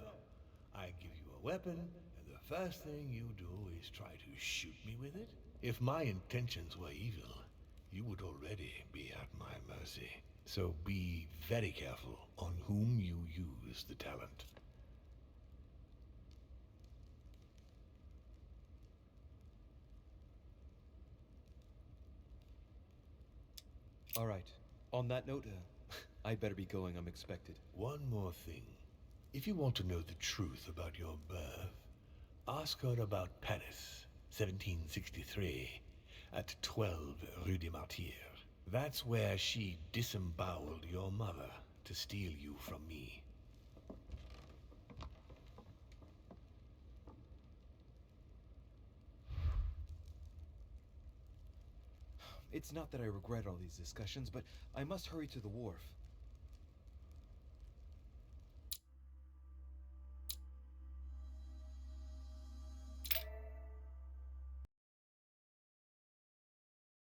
I give you a weapon, and the first thing you do is try to shoot me with it? If my intentions were evil, you would already be at my mercy. So be very careful on whom you use the talent. All right. On that note, I'd better be going. I'm expected. One more thing. If you want to know the truth about your birth, ask her about Paris, 1763, at 12 Rue des Martyrs. That's where she disemboweled your mother to steal you from me. It's not that I regret all these discussions, but I must hurry to the wharf.